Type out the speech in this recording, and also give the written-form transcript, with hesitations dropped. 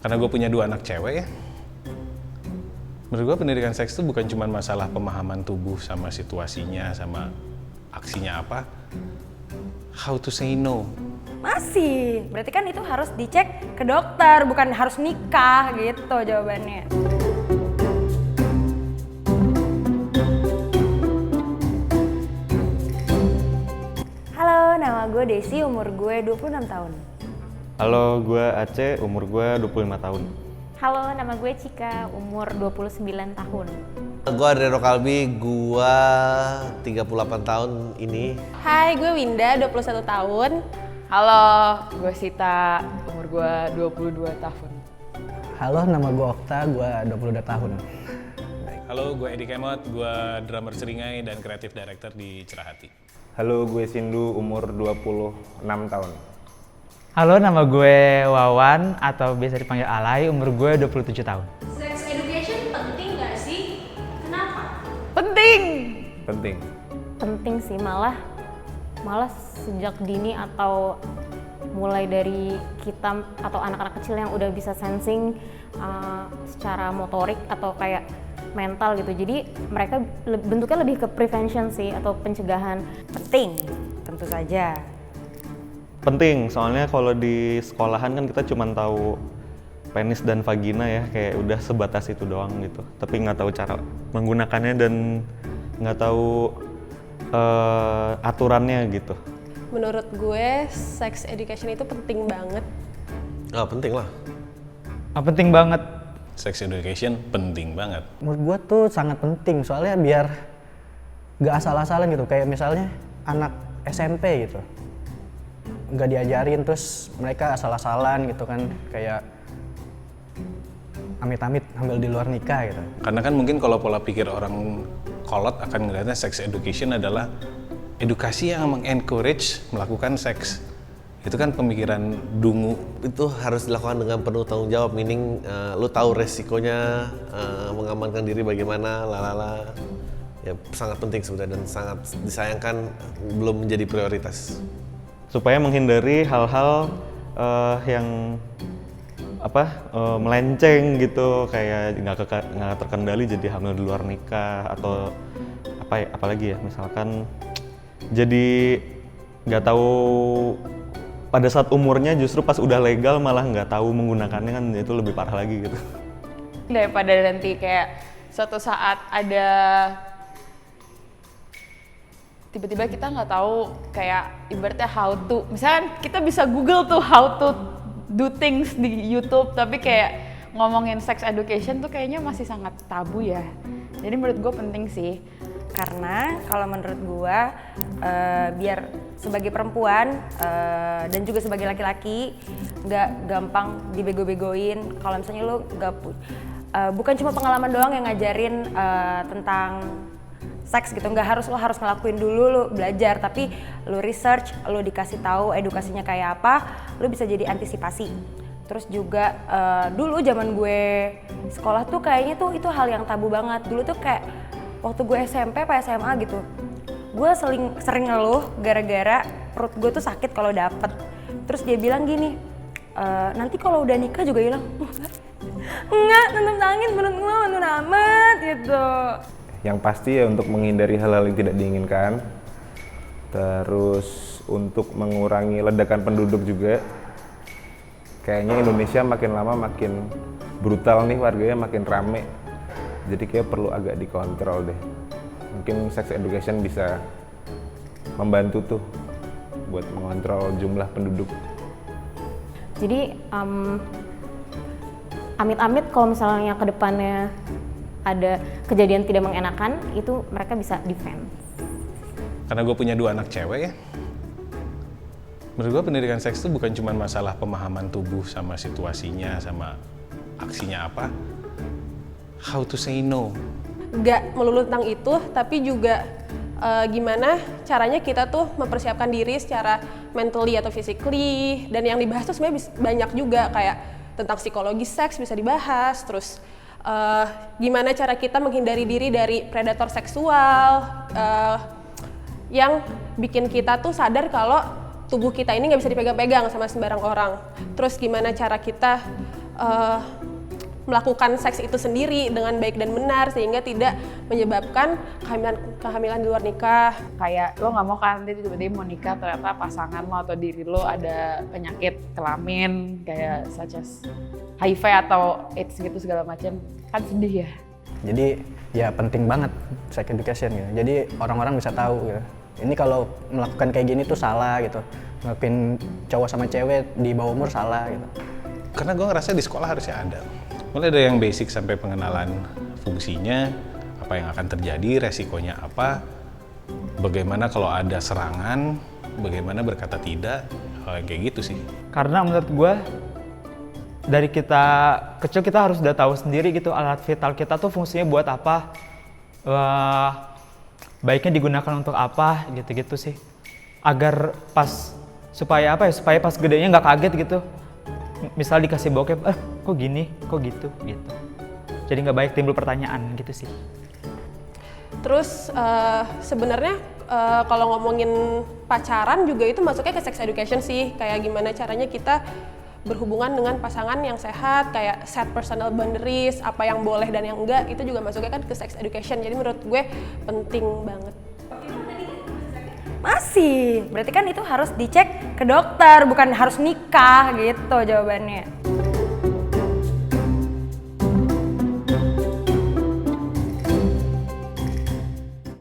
Karena gue punya 2 anak cewek ya, menurut gue pendidikan seks itu bukan cuma masalah pemahaman tubuh sama situasinya, sama aksinya apa, how to say no. Masih, berarti kan itu harus dicek ke dokter, bukan harus nikah gitu jawabannya. Halo, nama gue Desi, umur gue 26 tahun. Halo, gue Aceh, umur gue 25 tahun. Halo, nama gue Cika, umur 29 tahun. Gue Adriano Kalbi, gue 38 tahun ini. Hai, gue Winda, 21 tahun. Halo, gue Sita, umur gue 22 tahun. Halo, nama gue Okta, gue 22 tahun. Halo, gue Edi Kemot, gue drummer Seringai dan kreatif director di Cerah Hati. Halo, gue Sindu, umur 26 tahun. Halo, nama gue Wawan atau biasa dipanggil Alay, umur gue 27 tahun. Sex education penting nggak sih? Kenapa? Penting! Penting. Penting sih, malah sejak dini atau mulai dari kita atau anak-anak kecil yang udah bisa sensing secara motorik atau kayak mental gitu. Jadi mereka bentuknya lebih ke prevention sih atau pencegahan. Penting, tentu saja. Penting, soalnya kalau di sekolahan kan kita cuma tahu penis dan vagina ya, kayak udah sebatas itu doang gitu. Tapi nggak tahu cara menggunakannya dan nggak tahu aturannya gitu. Menurut gue, sex education itu penting banget. Oh, penting lah. Penting banget. Sex education penting banget. Menurut gue tuh sangat penting, soalnya biar gak asal-asalan gitu. Kayak misalnya anak SMP gitu, nggak diajarin terus mereka asal-asalan gitu kan, kayak amit-amit hamil di luar nikah gitu. Karena kan mungkin kalau pola pikir orang kolot akan ngeliatnya sex education adalah edukasi yang mengencourage melakukan seks. Itu kan pemikiran dungu. Itu harus dilakukan dengan penuh tanggung jawab, meaning lu tahu resikonya, mengamankan diri bagaimana, lalala. Ya sangat penting sebenarnya dan sangat disayangkan belum menjadi prioritas. Supaya menghindari hal-hal yang melenceng gitu, kayak nggak terkendali jadi hamil di luar nikah atau apalagi ya, misalkan jadi nggak tahu pada saat umurnya, justru pas udah legal malah nggak tahu menggunakannya, kan itu lebih parah lagi gitu. Daripada nanti kayak suatu saat ada tiba-tiba kita nggak tahu kayak ibaratnya how to, misalkan kita bisa Google tuh how to do things di YouTube, tapi kayak ngomongin sex education tuh kayaknya masih sangat tabu ya. Jadi menurut gue penting sih. Karena kalau menurut gue, biar sebagai perempuan dan juga sebagai laki-laki nggak gampang dibego-begoin. Kalau misalnya lo bukan cuma pengalaman doang yang ngajarin tentang seks gitu, nggak harus lo harus ngelakuin dulu, lo belajar, tapi lo research, lo dikasih tahu edukasinya kayak apa, lo bisa jadi antisipasi. Terus juga dulu zaman gue sekolah tuh kayaknya tuh itu hal yang tabu banget. Dulu tuh kayak waktu gue SMP apa SMA gitu, gue sering ngeluh gara-gara perut gue tuh sakit kalau dapet. Terus dia bilang gini, nanti kalau udah nikah juga hilang. Enggak, tetep nangis menurut gue menurut amat gitu. Yang pasti ya untuk menghindari hal-hal yang tidak diinginkan. Terus untuk mengurangi ledakan penduduk juga. Kayaknya Indonesia makin lama makin brutal nih, warganya makin rame. Jadi kayak perlu agak dikontrol deh. Mungkin sex education bisa membantu tuh buat mengontrol jumlah penduduk. Jadi amit-amit kalau misalnya ke depannya ada kejadian tidak mengenakan, itu mereka bisa defend. Karena gue punya 2 anak cewek ya, menurut gue pendidikan seks itu bukan cuma masalah pemahaman tubuh sama situasinya, sama aksinya apa, how to say no. Gak melulu tentang itu, tapi juga gimana caranya kita tuh mempersiapkan diri secara mentally atau physically. Dan yang dibahas tuh sebenarnya banyak juga, kayak tentang psikologi seks bisa dibahas, terus gimana cara kita menghindari diri dari predator seksual yang bikin kita tuh sadar kalau tubuh kita ini nggak bisa dipegang-pegang sama sembarang orang. Terus gimana cara kita melakukan seks itu sendiri dengan baik dan benar sehingga tidak menyebabkan kehamilan di luar nikah. Kayak lo nggak mau kan nanti tiba-tiba mau nikah ternyata pasangan lo atau diri lo ada penyakit kelamin kayak such as HIV atau AIDS gitu segala macam, kan sedih ya. Jadi ya penting banget sex education gitu. Jadi orang-orang bisa tahu gitu. Ini kalau melakukan kayak gini tuh salah gitu. Ngelakuin cowok sama cewek di bawah umur salah gitu. Karena gue ngerasa di sekolah harusnya ada. Mulai dari yang basic sampai pengenalan fungsinya, apa yang akan terjadi, resikonya apa, bagaimana kalau ada serangan, bagaimana berkata tidak, hal yang kayak gitu sih. Karena menurut gue dari kita kecil kita harus udah tahu sendiri gitu alat vital kita tuh fungsinya buat apa, baiknya digunakan untuk apa gitu-gitu sih. Agar pas supaya pas gedenya nggak kaget gitu. Misal dikasih bokep, kok gini, kok gitu. Jadi nggak baik timbul pertanyaan gitu sih. Terus sebenarnya kalau ngomongin pacaran juga itu masuknya ke sex education sih, kayak gimana caranya kita berhubungan dengan pasangan yang sehat, kayak set personal boundaries, apa yang boleh dan yang enggak, itu juga masuknya kan ke sex education. Jadi menurut gue penting banget. Masih, berarti kan itu harus dicek ke dokter, bukan harus nikah gitu jawabannya.